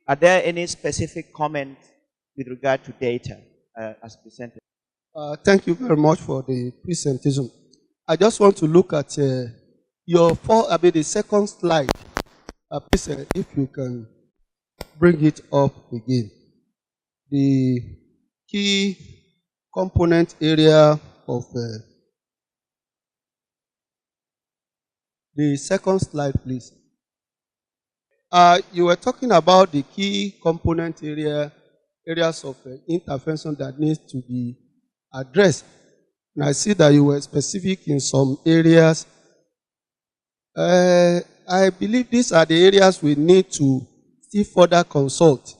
Are there any specific comments with regard to data as presented? Thank you very much for the presentation. I just want to look at the second slide. Please, if you can bring it up again. The key component area of the second slide, please. You were talking about the key component areas of intervention that needs to be addressed. And I see that you were specific in some areas. I believe these are the areas we need to still further consult.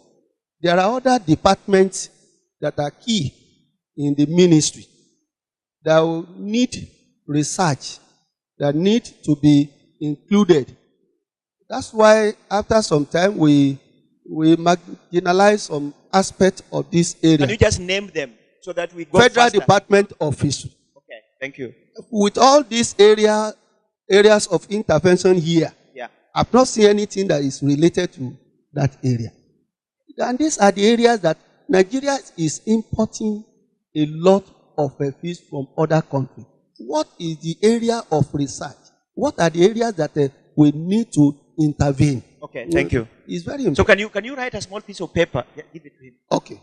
There are other departments that are key in the ministry that will need research, that need to be included. That's why after some time we marginalize some aspect of this area. Can you just name them so that we go Federal faster? Department Office. Okay, thank you. With all these areas of intervention here, yeah, I've not seen anything that is related to that area. And these are the areas that Nigeria is importing a lot of fish from other countries. What is the area of research? What are the areas that we need to intervene? Okay, thank you. It's very important. So can you write a small piece of paper? Yeah, give it to him. Okay.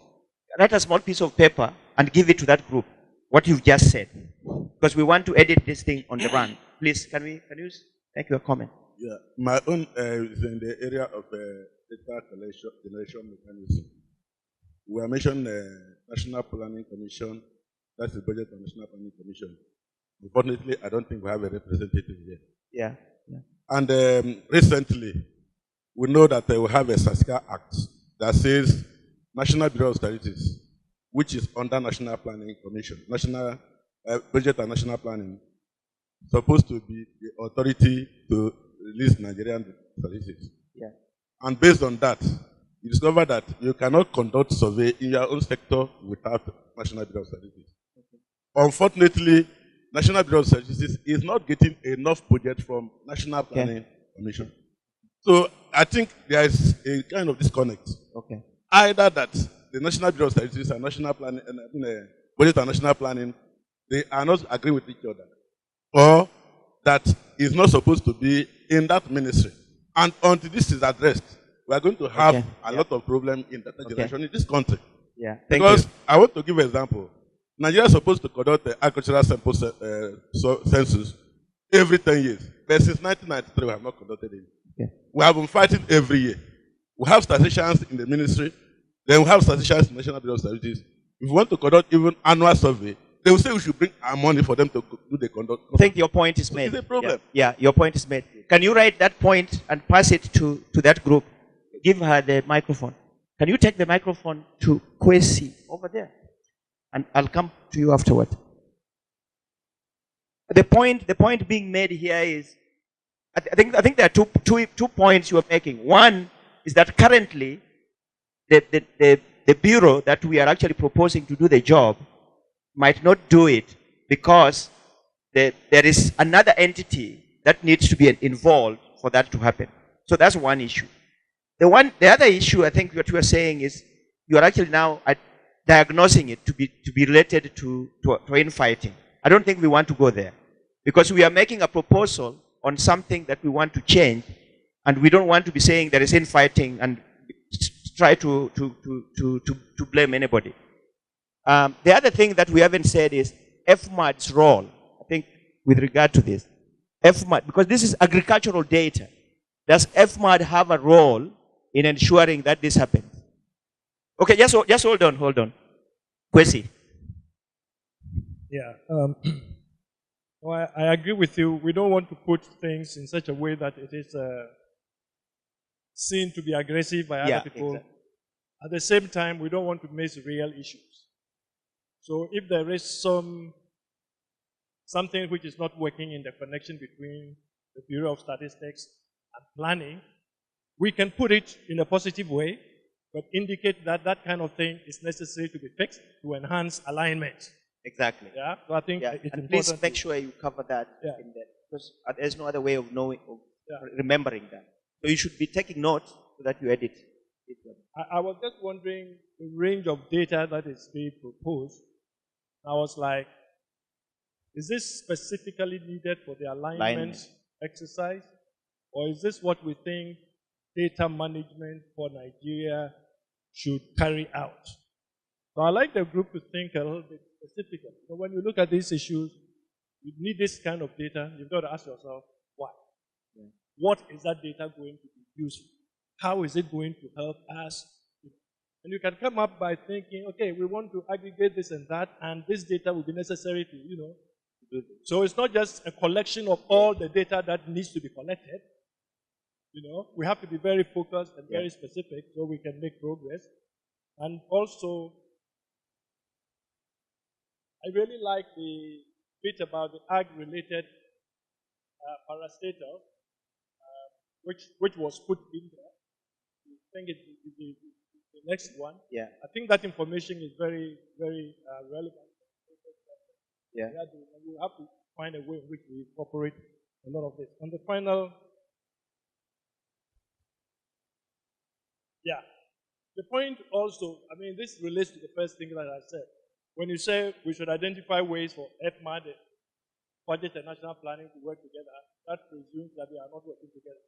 Write a small piece of paper and give it to that group. What you've just said, because we want to edit this thing on the run. Please, can you make your comment? Yeah, my own is in the area of data collection mechanism. We are mentioning National Planning Commission. That's the Budget and National Planning Commission. Unfortunately, I don't think we have a representative here. Yeah. Yeah. And recently, we know that we have a SASCA Act that says National Bureau of Statistics, which is under National Planning Commission, National Budget and National Planning, supposed to be the authority to release Nigerian statistics. Yeah. And based on that, you discover that you cannot conduct survey in your own sector without National Bureau of Statistics. Okay. Unfortunately, National Bureau of Statistics is not getting enough budget from National Planning Commission. So I think there is a kind of disconnect. Okay. Either that the National Bureau of Statistics and National Planning, Budget and National Planning, they are not agreeing with each other, or that is not supposed to be in that ministry. And until this is addressed, we are going to have a lot of problems in data generation in this country. Yeah. Because I want to give an example. Nigeria is supposed to conduct the agricultural sample census every 10 years. But since 1993, we have not conducted it. Okay. We have been fighting every year. We have statisticians in the ministry, then we have statisticians in the National Bureau of Statistics. If we want to conduct even annual survey, they will say we should bring our money for them to do the conduct. I think your point is made. It's a problem. Yeah, your point is made. Can you write that point and pass it to that group? Give her the microphone. Can you take the microphone to Kwesi over there? And I'll come to you afterward. The point being made here is, I think there are two points you are making. One is that currently the bureau that we are actually proposing to do the job might not do it because there is another entity that needs to be involved for that to happen. So that's one issue. The other issue, I think what you are saying is you are actually now diagnosing it to be related to infighting. I don't think we want to go there because we are making a proposal on something that we want to change, and we don't want to be saying there is infighting and try to blame anybody. The other thing that we haven't said is FMAD's role, I think, with regard to this. FMAD, because this is agricultural data. Does FMAD have a role in ensuring that this happens? Okay, just hold on. Kwesi. Yeah. Well, I agree with you. We don't want to put things in such a way that it is seen to be aggressive by other people. Exactly. At the same time, we don't want to miss real issues. So if there is something which is not working in the connection between the Bureau of Statistics and planning, we can put it in a positive way, but indicate that that kind of thing is necessary to be fixed to enhance alignment. Exactly. Yeah. So I think it's and important. Please make sure you cover that in there, because there's no other way of knowing, remembering that. So you should be taking notes so that you edit it. I was just wondering the range of data that is being proposed. I was like, is this specifically needed for the alignment exercise? Or is this what we think data management for Nigeria should carry out? So I like the group to think a little bit specifically. So when you look at these issues, you need this kind of data, you've got to ask yourself, why? Yeah. What is that data going to be used for? How is it going to help us? And you can come up by thinking, okay, we want to aggregate this and that, and this data will be necessary to, do this. So it's not just a collection of all the data that needs to be collected. We have to be very focused and very specific so we can make progress. And also, I really like the bit about the ag-related parastatal, which was put in there. I think it's the next one. Yeah. I think that information is very, very relevant. Yeah. We have to find a way in which we incorporate a lot of this. On the final, the point also, this relates to the first thing that I said. When you say we should identify ways for FMAD, budget and national planning to work together, that presumes that they are not working together,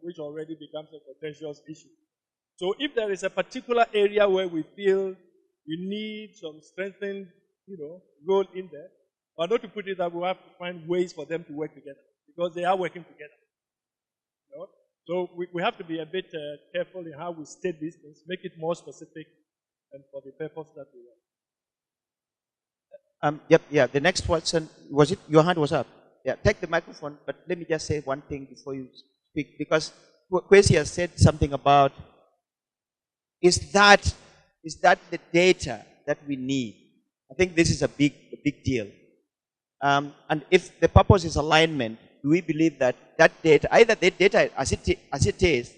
which already becomes a contentious issue. So if there is a particular area where we feel we need some strengthened, role in there, but not to put it that we have to find ways for them to work together, because they are working together. So we have to be a bit careful in how we state these things, make it more specific and for the purpose that we want. The next person, was it, your hand was up? Yeah, take the microphone, but let me just say one thing before you speak, because Kwesi has said something about, is that the data that we need? I think this is a big deal. And if the purpose is alignment, do we believe that data, either the data as it is,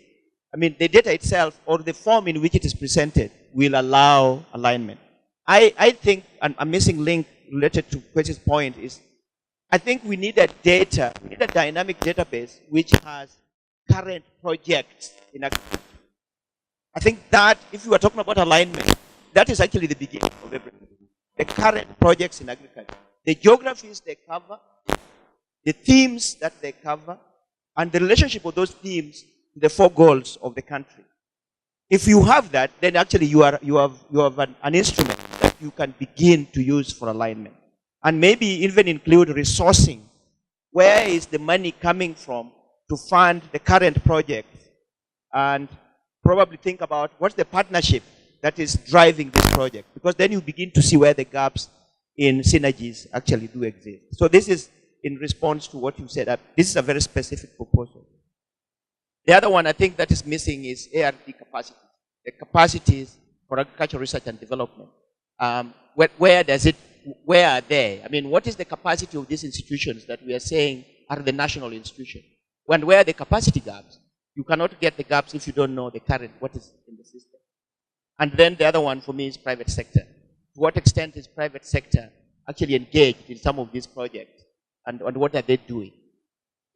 the data itself or the form in which it is presented will allow alignment? I think a missing link related to Kwesi's point is, I think we need a dynamic database which has current projects in agriculture. I think that if you are talking about alignment, that is actually the beginning of everything. The current projects in agriculture, the geographies they cover, the themes that they cover, and the relationship of those themes to the 4 goals of the country. If you have that, then actually you have an instrument that you can begin to use for alignment. And maybe even include resourcing. Where is the money coming from to fund the current projects? And probably think about what's the partnership that is driving this project. Because then you begin to see where the gaps in synergies actually do exist. So this is in response to what you said. This is a very specific proposal. The other one I think that is missing is ARD capacity. The capacities for agricultural research and development. Where are they? What is the capacity of these institutions that we are saying are the national institutions? When where are the capacity gaps? You cannot get the gaps if you don't know the current, what is in the system. And then the other one for me is private sector. To what extent is private sector actually engaged in some of these projects? And what are they doing?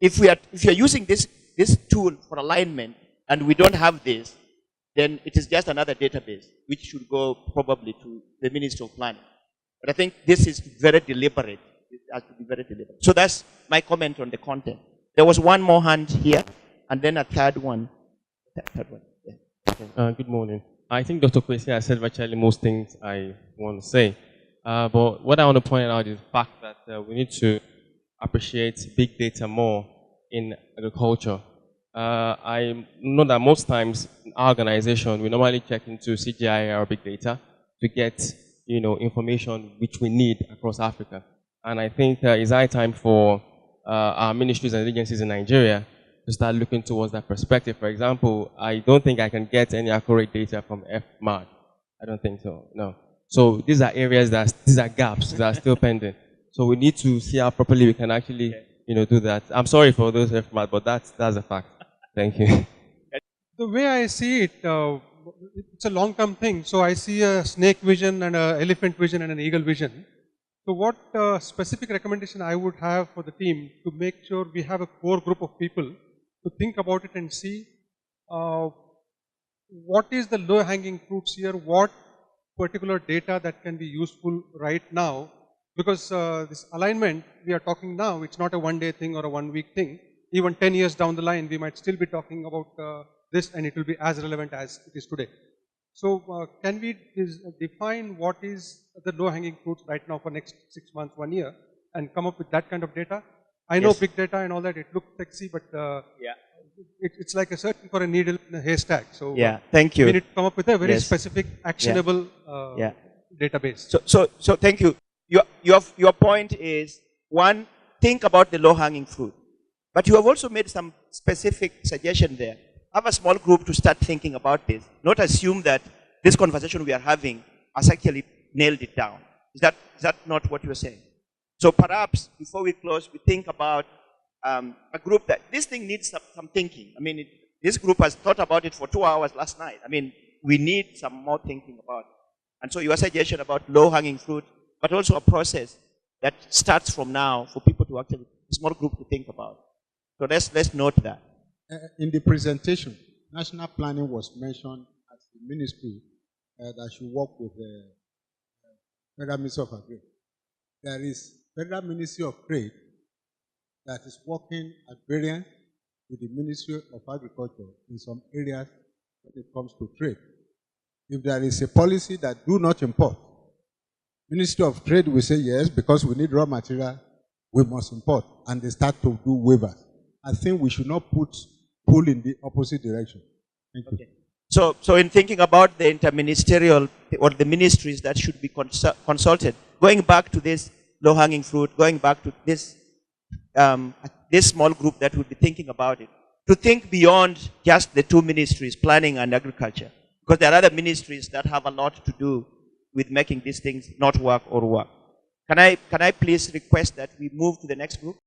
If you're using this tool for alignment and we don't have this, then it is just another database which should go probably to the Ministry of Planning. But I think this is very deliberate. It has to be very deliberate. So that's my comment on the content. There was one more hand here, and then a third one. Yeah. Good morning. I think Dr. Kwesi has said virtually most things I want to say. But what I want to point out is the fact that we need to appreciate big data more in agriculture. I know that most times in our organization, we normally check into CGI or big data to get, information which we need across Africa. And I think it's high time for our ministries and agencies in Nigeria to start looking towards that perspective. For example, I don't think I can get any accurate data from FMAD. I don't think so, no. So these are areas these are gaps that are still pending. So we need to see how properly we can actually, do that. I'm sorry for those FMAD, but that's a fact. Thank you. The way I see it, it's a long-term thing. So I see a snake vision and an elephant vision and an eagle vision. So what specific recommendation I would have for the team to make sure we have a core group of people to think about it and see what is the low-hanging fruits here? What particular data that can be useful right now? Because this alignment we are talking now, it's not a one-day thing or a one-week thing. Even 10 years down the line, we might still be talking about this, and it will be as relevant as it is today. So can we define what is the low-hanging fruits right now for next 6 months, 1 year, and come up with that kind of data? I know big data and all that, it looks sexy, but it's like a searching for a needle in a haystack. So thank you. We need to come up with a very specific, actionable database. So thank you. Your point is, one, think about the low-hanging fruit. But you have also made some specific suggestion there. Have a small group to start thinking about this. Not assume that this conversation we are having has actually nailed it down. Is that not what you are saying? So perhaps before we close, we think about a group that this thing needs some thinking. I mean, this group has thought about it for 2 hours last night. I mean, we need some more thinking about it. And so your suggestion about low-hanging fruit, but also a process that starts from now for people to actually, a small group to think about. So let's note that. In the presentation, national planning was mentioned as the ministry that should work with the Federal Ministry of Agriculture. There is Federal Ministry of Trade that is working at variance with the Ministry of Agriculture in some areas when it comes to trade. If there is a policy that do not import, Ministry of Trade will say yes, because we need raw material, we must import, and they start to do waivers. I think we should not pull in the opposite direction. Thank you. So in thinking about the interministerial or the ministries that should be consulted, going back to this low-hanging fruit, going back to this this small group that would be thinking about it, to think beyond just the two ministries, planning and agriculture, because there are other ministries that have a lot to do with making these things not work or work. Can I please request that we move to the next group?